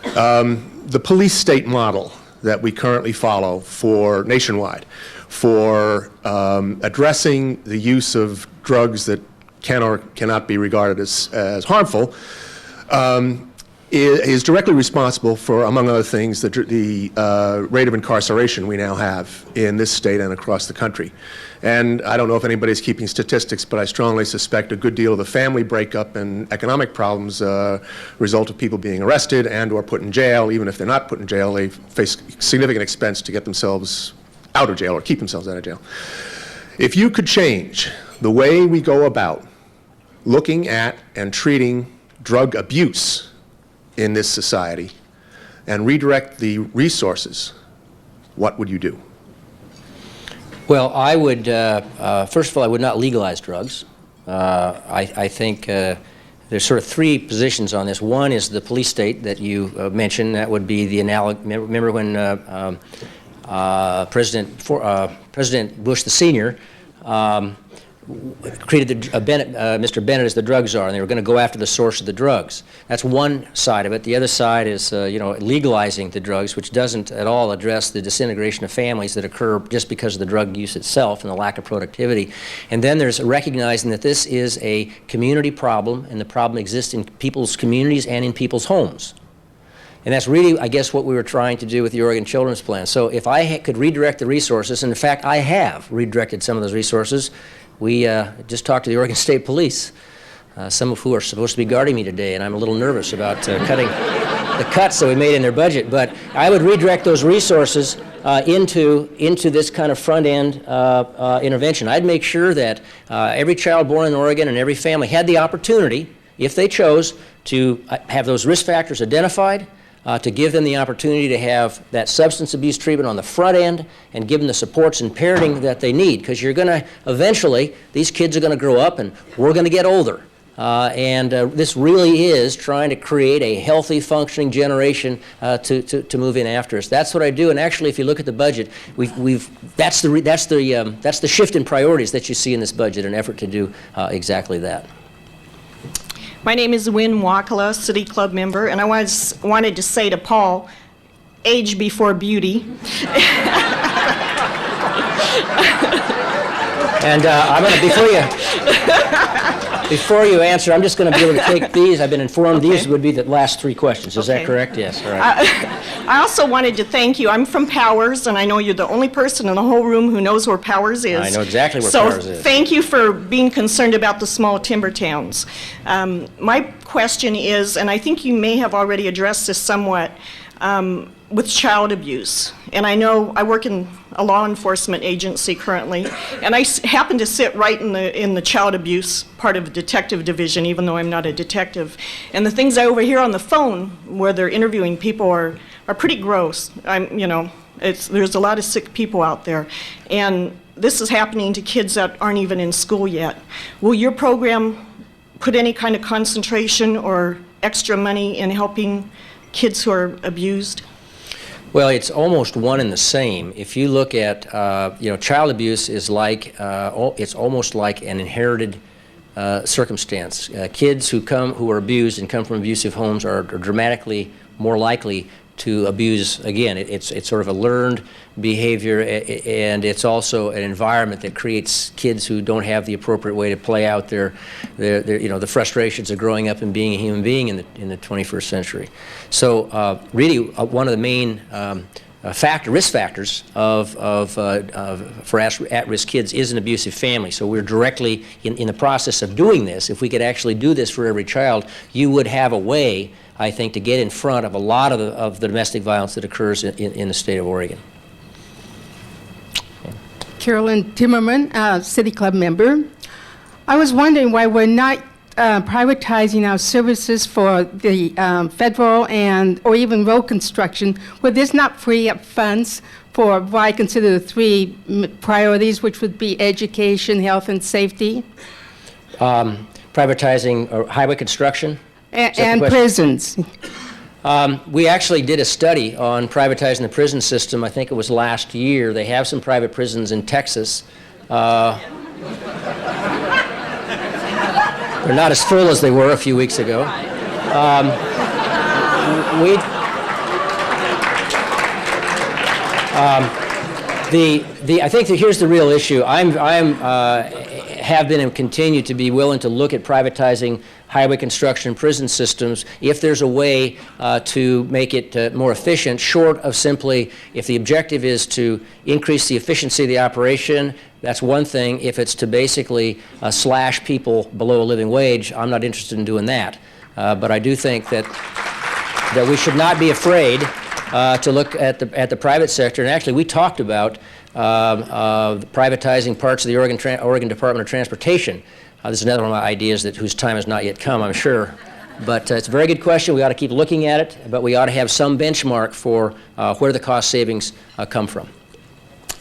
The police state model that we currently follow nationwide for addressing the use of drugs that can or cannot be regarded as harmful, is directly responsible for, among other things, the rate of incarceration we now have in this state and across the country. And I don't know if anybody's keeping statistics, but I strongly suspect a good deal of the family breakup and economic problems result of people being arrested and or put in jail. Even if they're not put in jail, they face significant expense to get themselves out of jail or keep themselves out of jail. If you could change the way we go about looking at and treating drug abuse in this society and redirect the resources, what would you do? Well, I would, first of all, I would not legalize drugs. I think there's sort of 3 positions on this. One is the police state that you mentioned. That would be the analog. Remember when President Bush the Senior created Mr. Bennett as the drug czar, and they were going to go after the source of the drugs. That's one side of it. The other side is, legalizing the drugs, which doesn't at all address the disintegration of families that occur just because of the drug use itself and the lack of productivity. And then there's recognizing that this is a community problem, and the problem exists in people's communities and in people's homes. And that's really, I guess, what we were trying to do with the Oregon Children's Plan. So if I could redirect the resources, and in fact I have redirected some of those resources. We just talked to the Oregon State Police, some of who are supposed to be guarding me today, and I'm a little nervous about cutting the cuts that we made in their budget. But I would redirect those resources into this kind of front-end intervention. I'd make sure that every child born in Oregon and every family had the opportunity, if they chose, to have those risk factors identified, to give them the opportunity to have that substance abuse treatment on the front end and give them the supports and parenting that they need, because you're going to, eventually, these kids are going to grow up and we're going to get older. This really is trying to create a healthy, functioning generation to move in after us. That's what I do, and actually, if you look at the budget, that's the shift in priorities that you see in this budget, an effort to do exactly that. My name is Win Wakala, City Club member, and I wanted to say to Paul, age before beauty. And I'm going to, before you answer, I'm just going to be able to take these. I've been informed these would be the last 3 questions. Is that correct? Yes. All right. I also wanted to thank you. I'm from Powers, and I know you're the only person in the whole room who knows where Powers is. I know exactly where Powers is. So thank you for being concerned about the small timber towns. My question is, and I think you may have already addressed this somewhat, with child abuse. And I know I work in a law enforcement agency currently, and I happen to sit right in the child abuse part of the detective division, even though I'm not a detective. And the things I overhear on the phone where they're interviewing people are pretty gross. There's a lot of sick people out there, and this is happening to kids that aren't even in school yet. Will your program put any kind of concentration or extra money in helping kids who are abused? Well, it's almost one and the same. If you look at, child abuse is like, it's almost like an inherited circumstance. Kids who are abused and come from abusive homes are dramatically more likely to abuse again. It's sort of a learned behavior, and it's also an environment that creates kids who don't have the appropriate way to play out their the frustrations of growing up and being a human being in the 21st century. So really, one of the main risk factors for at-risk kids is an abusive family. So we're directly in the process of doing this. If we could actually do this for every child, you would have a way, I think, to get in front of a lot of the domestic violence that occurs in the state of Oregon. Carolyn Timmerman, City Club member. I was wondering why we're not privatizing our services for the federal or even road construction. Would this not free up funds for what I consider the three priorities, which would be education, health, and safety? Privatizing highway construction? And prisons. We actually did a study on privatizing the prison system. I think it was last year. They have some private prisons in Texas. They're not as full as they were a few weeks ago. I think that here's the real issue. Have been and continue to be willing to look at privatizing highway construction and prison systems if there's a way to make it more efficient, short of simply, if the objective is to increase the efficiency of the operation, that's one thing. If it's to basically slash people below a living wage, I'm not interested in doing that. But I do think that we should not be afraid to look at the private sector. And actually, we talked about privatizing parts of the Oregon Department of Transportation. This is another one of my ideas whose time has not yet come, I'm sure. But it's a very good question. We ought to keep looking at it, but we ought to have some benchmark for where the cost savings come from.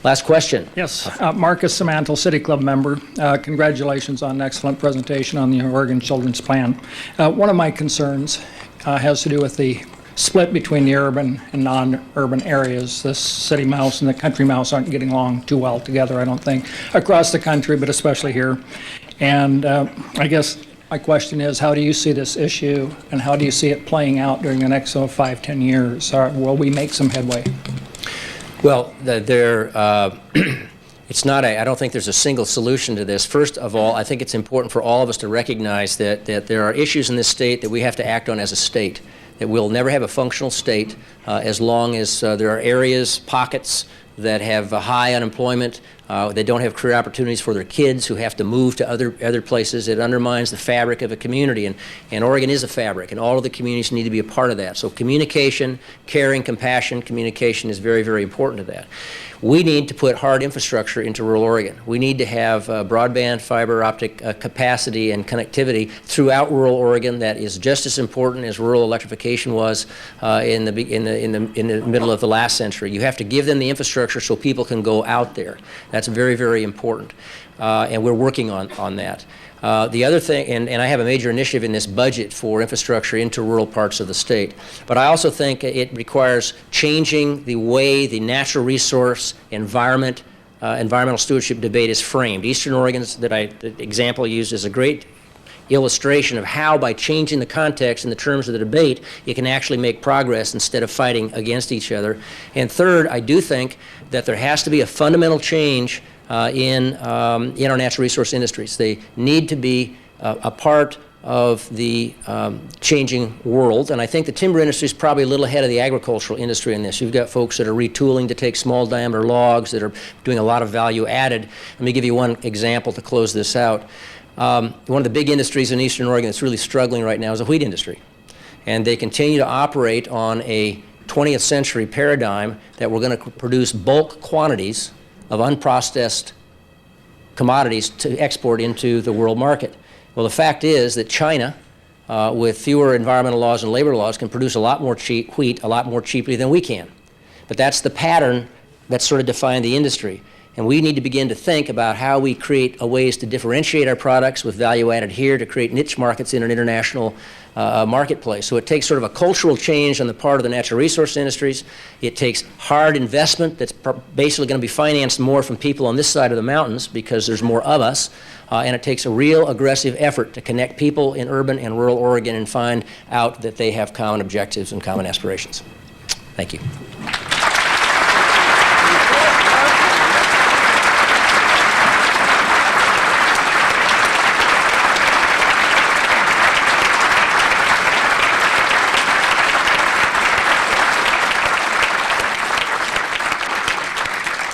Last question. Yes, Marcus Samantel, City Club member. Congratulations on an excellent presentation on the Oregon Children's Plan. One of my concerns has to do with the split between the urban and non-urban areas. The city mouse and the country mouse aren't getting along too well together, I don't think, across the country, but especially here. And I guess my question is, how do you see this issue, and how do you see it playing out during the next 5-10 years? Will we make some headway? Well, it's not I don't think there's a single solution to this. First of all, I think it's important for all of us to recognize that there are issues in this state that we have to act on as a state, that we'll never have a functional state as long as there are areas, pockets that have high unemployment, they don't have career opportunities for their kids who have to move to other places. It undermines the fabric of a community, and Oregon is a fabric, and all of the communities need to be a part of that. So communication, caring, compassion, communication is very, very important to that. We need to put hard infrastructure into rural Oregon. We need to have broadband, fiber optic capacity and connectivity throughout rural Oregon. That is just as important as rural electrification was in the middle of the last century. You have to give them the infrastructure so people can go out there. That's very, very important, and we're working on that. The other thing, and I have a major initiative in this budget for infrastructure into rural parts of the state, but I also think it requires changing the way the natural resource environmental stewardship debate is framed. Eastern Oregon's the example used is a great illustration of how, by changing the context and the terms of the debate, you can actually make progress instead of fighting against each other. And third, I do think that there has to be a fundamental change in our natural resource industries. They need to be a part of the changing world, and I think the timber industry is probably a little ahead of the agricultural industry in this. You've got folks that are retooling to take small diameter logs that are doing a lot of value added. Let me give you one example to close this out. One of the big industries in Eastern Oregon that's really struggling right now is the wheat industry, and they continue to operate on a 20th century paradigm that we're going to produce bulk quantities of unprocessed commodities to export into the world market. Well, the fact is that China, with fewer environmental laws and labor laws, can produce a lot more wheat a lot more cheaply than we can. But that's the pattern that's sort of defined the industry. And we need to begin to think about how we create ways to differentiate our products with value added here to create niche markets in an international marketplace. So it takes sort of a cultural change on the part of the natural resource industries. It takes hard investment that's basically going to be financed more from people on this side of the mountains because there's more of us. And it takes a real aggressive effort to connect people in urban and rural Oregon and find out that they have common objectives and common aspirations. Thank you.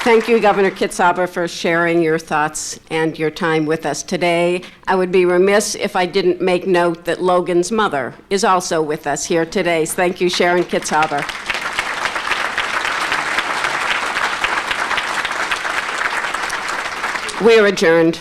Thank you, Governor Kitzhaber, for sharing your thoughts and your time with us today. I would be remiss if I didn't make note that Logan's mother is also with us here today. Thank you, Sharon Kitzhaber. We are adjourned.